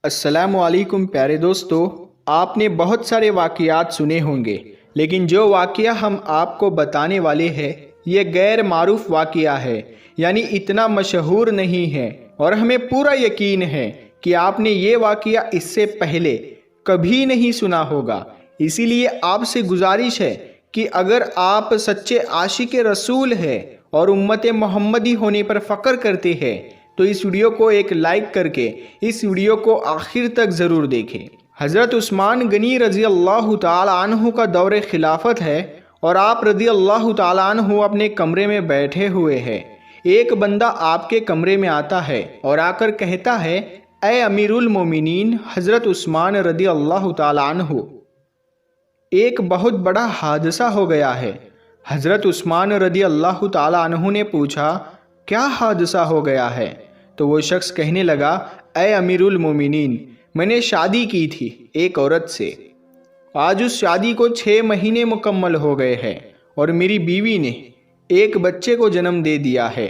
السلام علیکم پیارے دوستو، آپ نے بہت سارے واقعات سنے ہوں گے، لیکن جو واقعہ ہم آپ کو بتانے والے ہیں یہ غیر معروف واقعہ ہے، یعنی اتنا مشہور نہیں ہے، اور ہمیں پورا یقین ہے کہ آپ نے یہ واقعہ اس سے پہلے کبھی نہیں سنا ہوگا۔ اسی لیے آپ سے گزارش ہے کہ اگر آپ سچے عاشق رسول ہیں اور امت محمدی ہونے پر فخر کرتے ہیں تو اس ویڈیو کو ایک لائک کر کے اس ویڈیو کو آخر تک ضرور دیکھیں۔ حضرت عثمان غنی رضی اللہ تعالی عنہ کا دور خلافت ہے اور آپ رضی اللہ تعالی عنہ اپنے کمرے میں بیٹھے ہوئے ہیں۔ ایک بندہ آپ کے کمرے میں آتا ہے اور آ کر کہتا ہے، اے امیر المومنین حضرت عثمان رضی اللہ تعالی عنہ، ایک بہت بڑا حادثہ ہو گیا ہے۔ حضرت عثمان رضی اللہ تعالی عنہ نے پوچھا، کیا حادثہ ہو گیا ہے؟ تو وہ شخص کہنے لگا، اے امیر المومنین، میں نے شادی کی تھی ایک عورت سے، آج اس شادی کو 6 مہینے مکمل ہو گئے ہیں اور میری بیوی نے ایک بچے کو جنم دے دیا ہے۔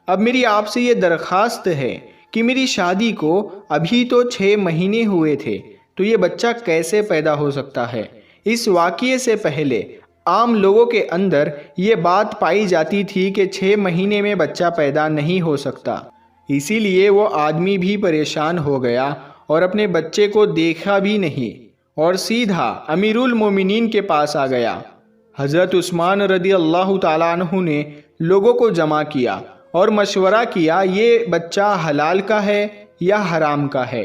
اب میری آپ سے یہ درخواست ہے کہ میری شادی کو ابھی تو 6 مہینے ہوئے تھے، تو یہ بچہ کیسے پیدا ہو سکتا ہے؟ اس واقعے سے پہلے عام لوگوں کے اندر یہ بات پائی جاتی تھی کہ 6 مہینے میں بچہ پیدا نہیں ہو سکتا، اسی لیے وہ آدمی بھی پریشان ہو گیا اور اپنے بچے کو دیکھا بھی نہیں اور سیدھا امیر المومنین کے پاس آ گیا۔ حضرت عثمان رضی اللہ تعالیٰ عنہ نے لوگوں کو جمع کیا اور مشورہ کیا، یہ بچہ حلال کا ہے یا حرام کا ہے؟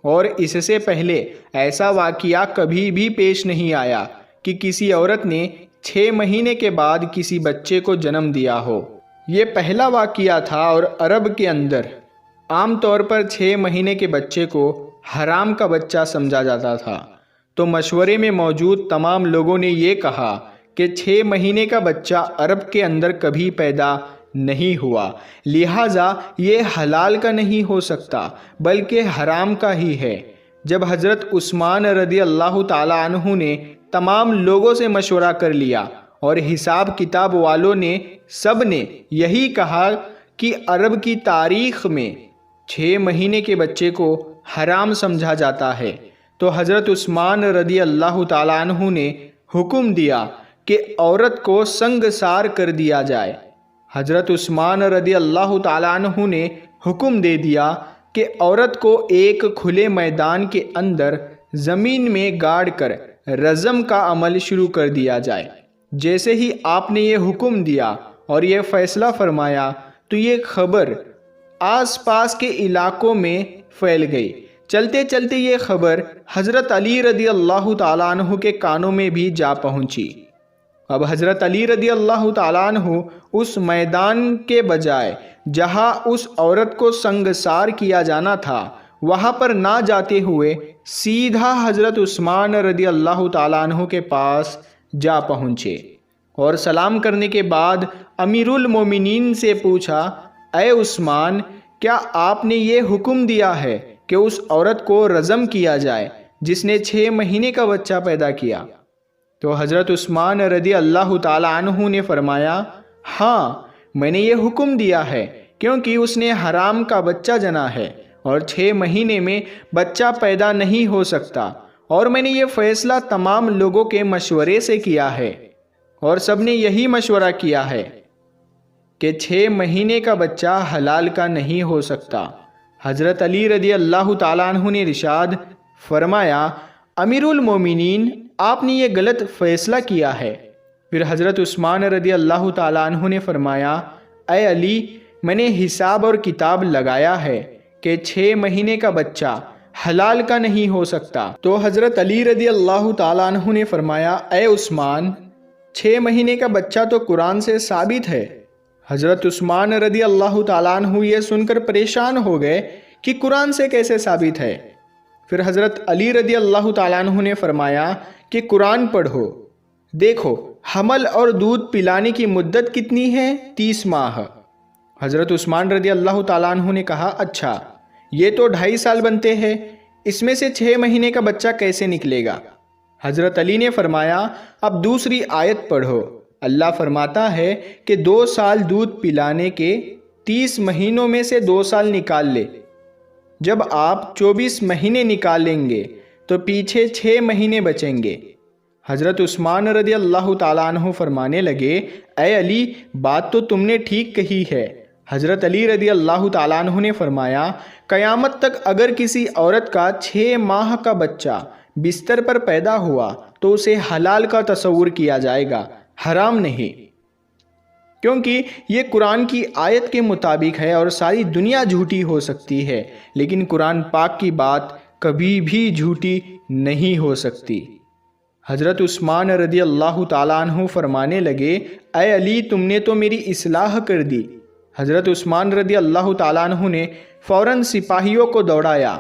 اور اس سے پہلے ایسا واقعہ کبھی بھی پیش نہیں آیا کہ کسی عورت نے 6 مہینے کے بعد کسی بچے کو جنم دیا ہو۔ یہ پہلا واقعہ تھا اور عرب کے اندر عام طور پر 6 مہینے کے بچے کو حرام کا بچہ سمجھا جاتا تھا۔ تو مشورے میں موجود تمام لوگوں نے یہ کہا کہ 6 مہینے کا بچہ عرب کے اندر کبھی پیدا نہیں ہوا، لہٰذا یہ حلال کا نہیں ہو سکتا بلکہ حرام کا ہی ہے۔ جب حضرت عثمان رضی اللہ تعالی عنہ نے تمام لوگوں سے مشورہ کر لیا اور حساب کتاب والوں نے سب نے یہی کہا کہ عرب کی تاریخ میں 6 مہینے کے بچے کو حرام سمجھا جاتا ہے، تو حضرت عثمان رضی اللہ تعالی عنہ نے حکم دیا کہ عورت کو سنگسار کر دیا جائے۔ حضرت عثمان رضی اللہ تعالی عنہ نے حکم دے دیا کہ عورت کو ایک کھلے میدان کے اندر زمین میں گاڑ کر رجم کا عمل شروع کر دیا جائے۔ جیسے ہی آپ نے یہ حکم دیا اور یہ فیصلہ فرمایا تو یہ خبر آس پاس کے علاقوں میں پھیل گئی۔ چلتے چلتے یہ خبر حضرت علی رضی اللہ تعالیٰ عنہ کے کانوں میں بھی جا پہنچی۔ اب حضرت علی رضی اللہ تعالیٰ عنہ اس میدان کے بجائے جہاں اس عورت کو سنگسار کیا جانا تھا وہاں پر نہ جاتے ہوئے سیدھا حضرت عثمان رضی اللہ تعالیٰ عنہ کے پاس جا پہنچے اور سلام کرنے کے بعد امیر المومنین سے پوچھا، اے عثمان، کیا آپ نے یہ حکم دیا ہے کہ اس عورت کو رجم کیا جائے جس نے 6 مہینے کا بچہ پیدا کیا؟ تو حضرت عثمان رضی اللہ تعالی عنہ نے فرمایا، ہاں میں نے یہ حکم دیا ہے کیونکہ اس نے حرام کا بچہ جنا ہے اور 6 مہینے میں بچہ پیدا نہیں ہو سکتا، اور میں نے یہ فیصلہ تمام لوگوں کے مشورے سے کیا ہے اور سب نے یہی مشورہ کیا ہے کہ 6 مہینے کا بچہ حلال کا نہیں ہو سکتا۔ حضرت علی رضی اللہ تعالیٰ عنہ نے ارشاد فرمایا، امیر المومنین، آپ نے یہ غلط فیصلہ کیا ہے۔ پھر حضرت عثمان رضی اللہ تعالیٰ عنہ نے فرمایا، اے علی، میں نے حساب اور کتاب لگایا ہے کہ 6 مہینے کا بچہ حلال کا نہیں ہو سکتا۔ تو حضرت علی رضی اللہ تعالیٰ عنہ نے فرمایا، اے عثمان، 6 مہینے کا بچہ تو قرآن سے ثابت ہے۔ حضرت عثمان رضی اللہ تعالیٰ عنہ یہ سن کر پریشان ہو گئے کہ قرآن سے کیسے ثابت ہے؟ پھر حضرت علی رضی اللہ تعالیٰ عنہ نے فرمایا کہ قرآن پڑھو، دیکھو حمل اور دودھ پلانے کی مدت کتنی ہے؟ 30 ماہ۔ حضرت عثمان رضی اللہ تعالیٰ عنہ نے کہا، اچھا یہ تو 2.5 سال بنتے ہیں، اس میں سے 6 مہینے کا بچہ کیسے نکلے گا؟ حضرت علی نے فرمایا، اب دوسری آیت پڑھو، اللہ فرماتا ہے کہ 2 سال دودھ پلانے کے 30 مہینوں میں سے 2 سال نکال لے، جب آپ 24 مہینے نکال لیں گے تو پیچھے 6 مہینے بچیں گے۔ حضرت عثمان رضی اللہ تعالیٰ عنہ فرمانے لگے، اے علی، بات تو تم نے ٹھیک کہی ہے۔ حضرت علی رضی اللہ تعالیٰ عنہ نے فرمایا، قیامت تک اگر کسی عورت کا 6 ماہ کا بچہ بستر پر پیدا ہوا تو اسے حلال کا تصور کیا جائے گا، حرام نہیں، کیونکہ یہ قرآن کی آیت کے مطابق ہے اور ساری دنیا جھوٹی ہو سکتی ہے لیکن قرآن پاک کی بات کبھی بھی جھوٹی نہیں ہو سکتی۔ حضرت عثمان رضی اللہ تعالیٰ عنہ فرمانے لگے، اے علی، تم نے تو میری اصلاح کر دی۔ حضرت عثمان رضی اللہ تعالیٰ عنہ نے فوراً سپاہیوں کو دوڑایا،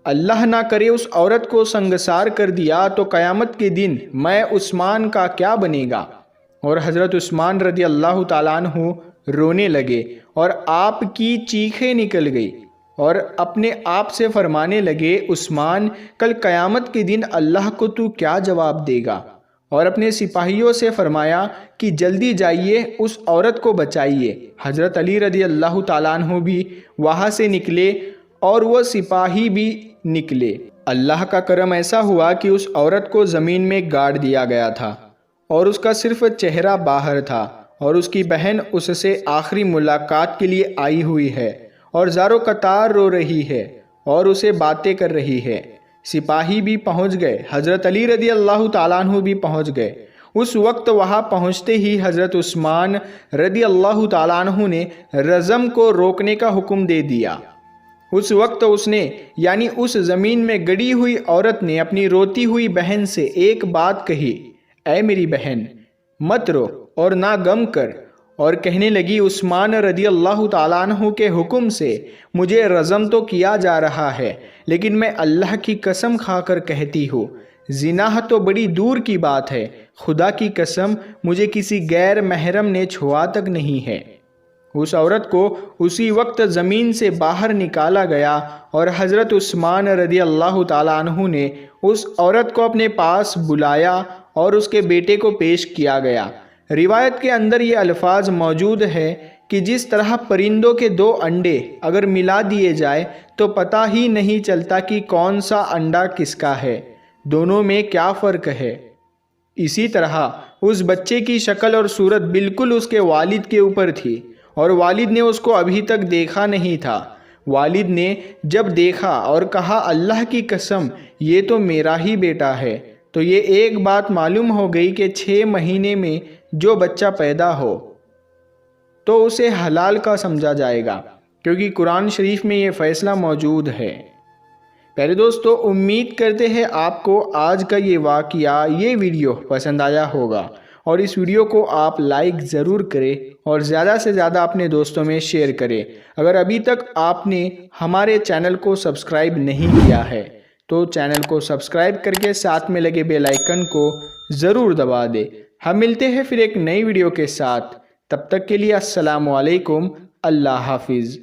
اللہ نہ کرے اس عورت کو سنگسار کر دیا تو قیامت کے دن میں عثمان کا کیا بنے گا؟ اور حضرت عثمان رضی اللہ تعالیٰ عنہ رونے لگے اور آپ کی چیخیں نکل گئی اور اپنے آپ سے فرمانے لگے، عثمان، کل قیامت کے دن اللہ کو تو کیا جواب دے گا؟ اور اپنے سپاہیوں سے فرمایا کہ جلدی جائیے، اس عورت کو بچائیے۔ حضرت علی رضی اللہ تعالیٰ عنہ بھی وہاں سے نکلے اور وہ سپاہی بھی نکلے۔ اللہ کا کرم ایسا ہوا کہ اس عورت کو زمین میں گاڑ دیا گیا تھا اور اس کا صرف چہرہ باہر تھا، اور اس کی بہن اس سے آخری ملاقات کے لیے آئی ہوئی ہے اور زار و قطار رو رہی ہے اور اسے باتیں کر رہی ہے۔ سپاہی بھی پہنچ گئے، حضرت علی رضی اللہ تعالیٰ عنہ بھی پہنچ گئے۔ اس وقت وہاں پہنچتے ہی حضرت عثمان رضی اللہ تعالیٰ عنہ نے رجم کو روکنے کا حکم دے دیا۔ اس وقت اس نے، یعنی اس زمین میں گڑی ہوئی عورت نے اپنی روتی ہوئی بہن سے ایک بات کہی، اے میری بہن، مت رو اور نہ غم کر، اور کہنے لگی، عثمان رضی اللہ تعالیٰ عنہ کے حکم سے مجھے رجم تو کیا جا رہا ہے لیکن میں اللہ کی قسم کھا کر کہتی ہوں، زنا تو بڑی دور کی بات ہے، خدا کی قسم مجھے کسی غیر محرم نے چھوا تک نہیں ہے۔ اس عورت کو اسی وقت زمین سے باہر نکالا گیا اور حضرت عثمان رضی اللہ تعالیٰ عنہ نے اس عورت کو اپنے پاس بلایا اور اس کے بیٹے کو پیش کیا گیا۔ روایت کے اندر یہ الفاظ موجود ہے کہ جس طرح پرندوں کے 2 انڈے اگر ملا دیے جائے تو پتہ ہی نہیں چلتا کہ کون سا انڈا کس کا ہے، دونوں میں کیا فرق ہے، اسی طرح اس بچے کی شکل اور صورت بالکل اس کے والد کے اوپر تھی اور والد نے اس کو ابھی تک دیکھا نہیں تھا۔ والد نے جب دیکھا اور کہا، اللہ کی قسم یہ تو میرا ہی بیٹا ہے، تو یہ ایک بات معلوم ہو گئی کہ 6 مہینے میں جو بچہ پیدا ہو تو اسے حلال کا سمجھا جائے گا، کیونکہ قرآن شریف میں یہ فیصلہ موجود ہے۔ پیارے دوستو، امید کرتے ہیں آپ کو آج کا یہ واقعہ، یہ ویڈیو پسند آیا ہوگا، اور اس ویڈیو کو آپ لائک ضرور کریں اور زیادہ سے زیادہ اپنے دوستوں میں شیئر کریں۔ اگر ابھی تک آپ نے ہمارے چینل کو سبسکرائب نہیں کیا ہے تو چینل کو سبسکرائب کر کے ساتھ میں لگے بیل آئیکن کو ضرور دبا دیں۔ ہم ملتے ہیں پھر ایک نئی ویڈیو کے ساتھ، تب تک کے لیے السلام علیکم، اللہ حافظ۔